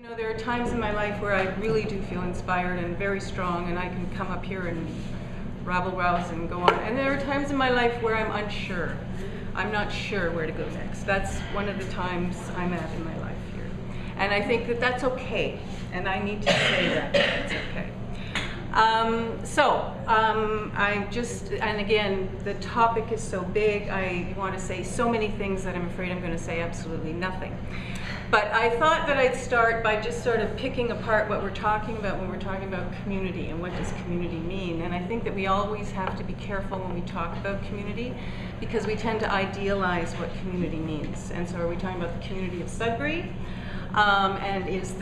You know, there are times in my life where I really do feel inspired and very strong, and I can come up here and rabble-rouse and go on. And there are times in my life where I'm unsure. I'm not sure where to go next. That's one of the times I'm at in my life here. And I think that that's okay, and I need to say that that's okay. And again, the topic is so big, I want to say so many things that I'm afraid I'm going to say absolutely nothing. But I thought that I'd start by just sort of picking apart what we're talking about when we're talking about community and what does community mean. And I think that we always have to be careful when we talk about community because we tend to idealize what community means. And so are we talking about the community of Sudbury? And is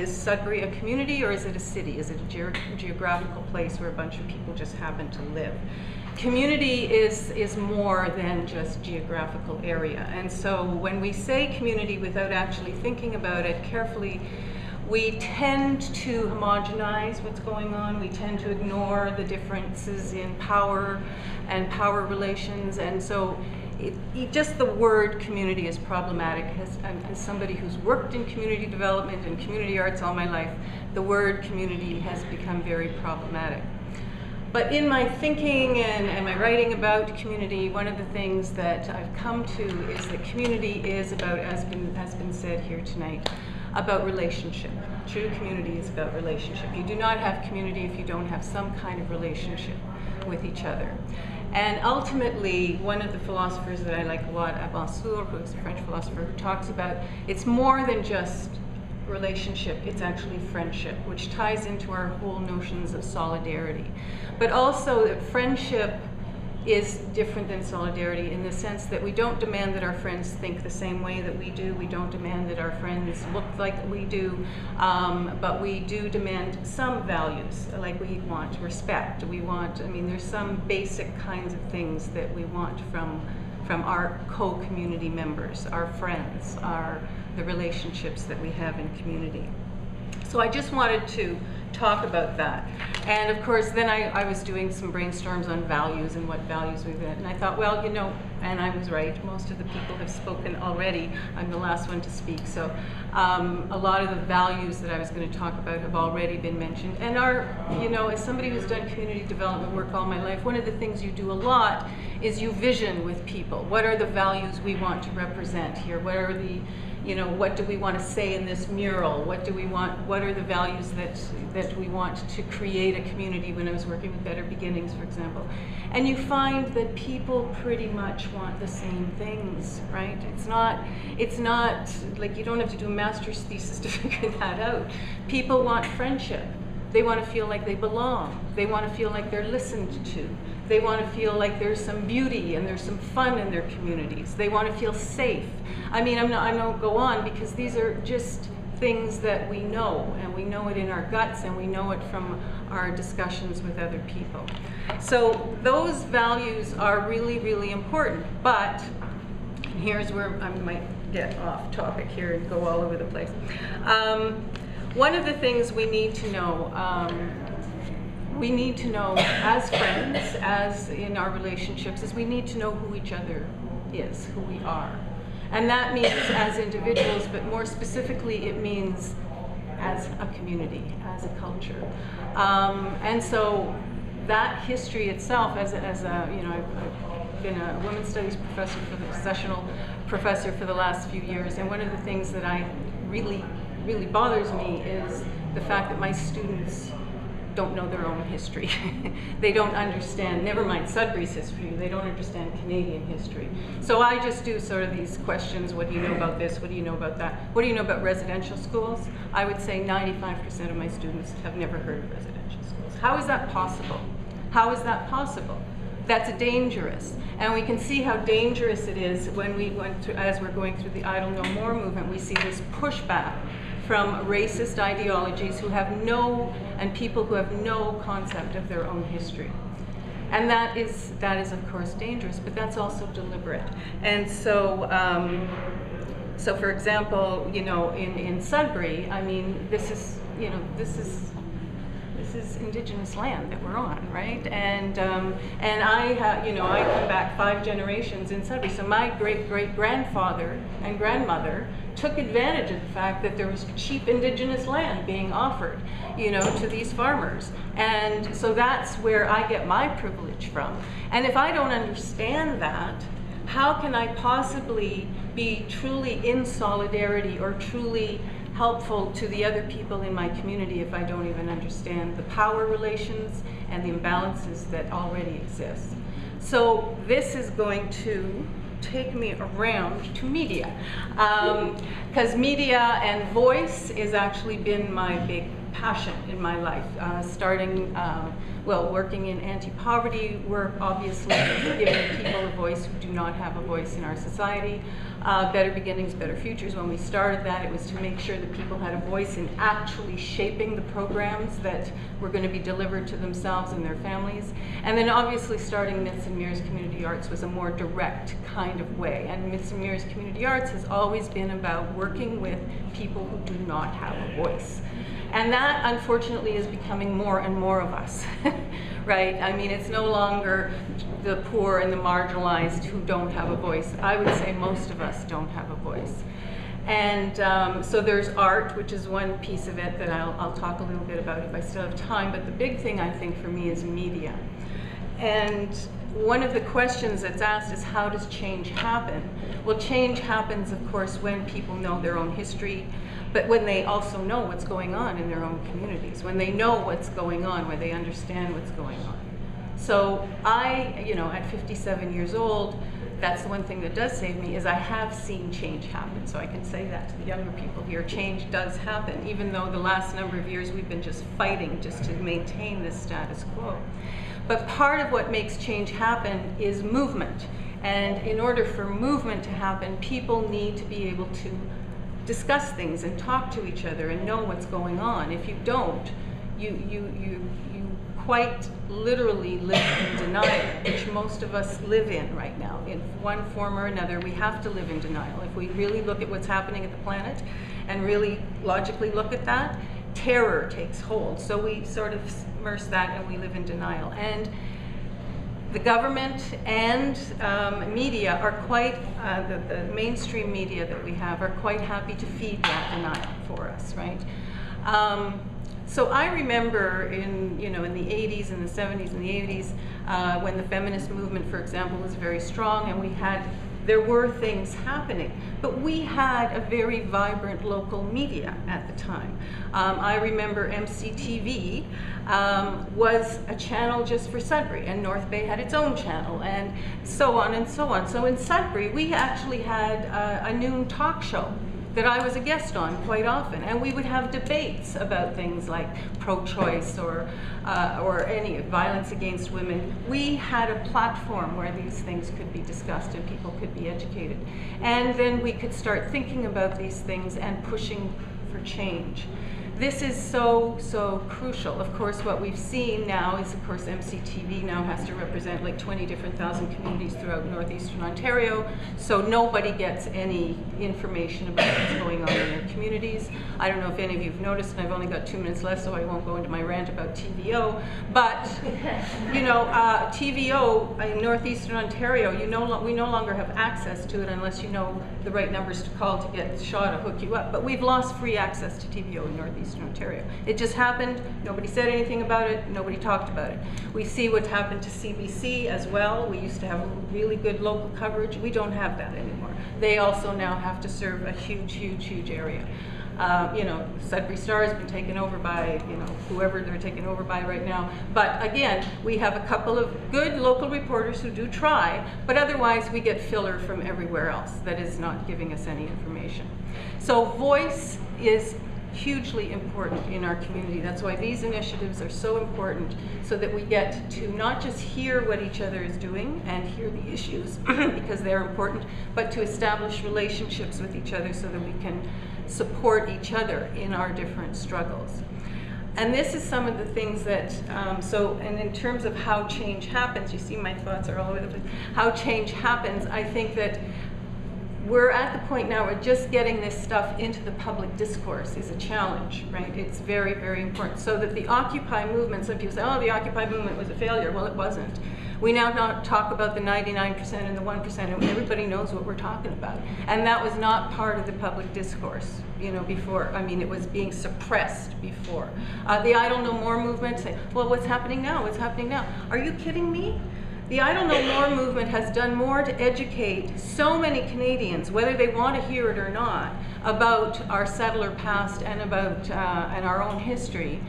Sudbury a community or is it a city? Is it a geographical place where a bunch of people just happen to live? Community is more than just geographical area. And so when we say community without actually thinking about it carefully, we tend to homogenize what's going on. We tend to ignore the differences in power and power relations. And so just the word community is problematic. As somebody who's worked in community development and community arts all my life, the word community has become very problematic. But in my thinking and my writing about community, one of the things that I've come to is that community is about, as has been said here tonight, about relationship. True community is about relationship. You do not have community if you don't have some kind of relationship with each other. And ultimately, one of the philosophers that I like a lot, Abbansur, who's a French philosopher, who talks about it's more than just relationship, it's actually friendship, which ties into our whole notions of solidarity. But also that friendship is different than solidarity in the sense that we don't demand that our friends think the same way that we do. We don't demand that our friends look like we do, but we do demand some values, like we want respect. We want, there's some basic kinds of things that we want from our co-community members, our friends, the relationships that we have in community. So I just wanted to talk about that. And of course, then I was doing some brainstorms on values and what values we've got. And I thought, well, you know, and I was right, most of the people have spoken already. I'm the last one to speak. So a lot of the values that I was going to talk about have already been mentioned. And as somebody who's done community development work all my life, one of the things you do a lot is you vision with people. What are the values we want to represent here? What are the what do we want to say in this mural? What do we want? What are the values that we want to create a community? When I was working with Better Beginnings, for example, and you find that people pretty much want the same things, right? It's not like you don't have to do a master's thesis to figure that out. People want friendship. They want to feel like they belong. They want to feel like they're listened to. They want to feel like there's some beauty and there's some fun in their communities. They want to feel safe. I don't go on because these are just things that we know, and we know it in our guts, and we know it from our discussions with other people. So those values are really, really important. But and here's where I might get off topic here and go all over the place. One of the things we need to know as friends, as in our relationships, is we need to know who each other is, who we are. And that means as individuals, but more specifically it means as a community, as a culture. And so that history itself, I've been a women's studies professor sessional professor for the last few years, and one of the things that really bothers me is the fact that my students don't know their own history. They don't understand, never mind Sudbury's history, they don't understand Canadian history. So I just do sort of these questions, what do you know about this, what do you know about that? What do you know about residential schools? I would say 95% of my students have never heard of residential schools. How is that possible? How is that possible? That's dangerous. And we can see how dangerous it is when as we're going through the Idle No More movement, we see this pushback from racist ideologies and people who have no concept of their own history. And that is of course dangerous, but that's also deliberate. And so, for example, in Sudbury, this is this is indigenous land that we're on, right? And I have, you know, I come back 5 generations in Sudbury. So my great-great-grandfather and grandmother took advantage of the fact that there was cheap indigenous land being offered, you know, to these farmers. And so that's where I get my privilege from. And if I don't understand that, how can I possibly be truly in solidarity or truly helpful to the other people in my community if I don't even understand the power relations and the imbalances that already exist? So this is going to take me around to media, because media and voice has actually been my big passion in my life, starting well, working in anti-poverty work, obviously giving people a voice who do not have a voice in our society. Better Beginnings, Better Futures, when we started that, it was to make sure that people had a voice in actually shaping the programs that were going to be delivered to themselves and their families. And then obviously starting Myths and Mirrors Community Arts was a more direct kind of way. And Myths and Mirrors Community Arts has always been about working with people who do not have a voice. And that, unfortunately, is becoming more and more of us, right? I mean, it's no longer the poor and the marginalized who don't have a voice. I would say most of us don't have a voice. And so there's art, which is one piece of it that I'll talk a little bit about if I still have time. But the big thing, I think, for me is media. And one of the questions that's asked is, how does change happen? Well, change happens, of course, when people know their own history, but when they also know what's going on in their own communities, when they know what's going on, when they understand what's going on. So I, you know, at 57 years old, that's the one thing that does save me, is I have seen change happen. So I can say that to the younger people here, change does happen, even though the last number of years we've been just fighting just to maintain this status quo. But part of what makes change happen is movement. And in order for movement to happen, people need to be able to discuss things and talk to each other and know what's going on. If you don't, you quite literally live in denial, which most of us live in right now. In one form or another, we have to live in denial. If we really look at what's happening at the planet and really logically look at that, terror takes hold. So we sort of immerse that and we live in denial. And the government and media are quite, the mainstream media that we have are quite happy to feed that denial for us, right? So I remember in, you know, in the 80s and the 70s and the 80s, when the feminist movement, for example, was very strong, and there were things happening, but we had a very vibrant local media at the time. I remember MCTV was a channel just for Sudbury, and North Bay had its own channel, and so on and so on. So in Sudbury, we actually had a noon talk show that I was a guest on quite often, and we would have debates about things like pro-choice or any violence against women. We had a platform where these things could be discussed and people could be educated. And then we could start thinking about these things and pushing for change. This is so, so crucial. Of course, what we've seen now is, of course, MCTV now has to represent like 20 different thousand communities throughout northeastern Ontario, so nobody gets any information about what's going on in their communities. I don't know if any of you have noticed, and I've only got 2 minutes left, so I won't go into my rant about TVO, but, you know, TVO in northeastern Ontario, we no longer have access to it unless you know the right numbers to call to get Shaw to hook you up, but we've lost free access to TVO in northeastern Ontario. It just happened. Nobody said anything about it. Nobody talked about it. We see what happened to CBC as well. We used to have really good local coverage. We don't have that anymore. They also now have to serve a huge, huge, huge area. You know, Sudbury Star has been taken over by, you know, whoever they're taken over by right now. But again, we have a couple of good local reporters who do try, but otherwise we get filler from everywhere else that is not giving us any information. So voice is hugely important in our community. That's why these initiatives are so important, so that we get to not just hear what each other is doing and hear the issues because they're important, but to establish relationships with each other so that we can support each other in our different struggles. And this is some of the things that, and in terms of how change happens, you see my thoughts are all over the place. How change happens, I think that we're at the point now where just getting this stuff into the public discourse is a challenge, right? It's very, very important. So that the Occupy movement, some people say, oh, the Occupy movement was a failure. Well, it wasn't. We now not talk about the 99% and the 1%, and everybody knows what we're talking about. And that was not part of the public discourse, you know, before. I mean, it was being suppressed before. The Idle No More movement, say, well, what's happening now? What's happening now? Are you kidding me? The Idle No More movement has done more to educate so many Canadians, whether they want to hear it or not, about our settler past and about and our own history.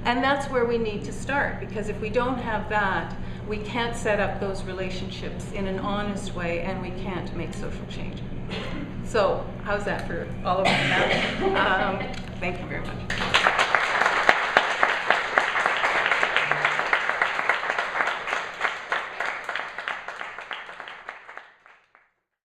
And that's where we need to start, because if we don't have that, we can't set up those relationships in an honest way, and we can't make social change. So, how's that for all of us now? Thank you.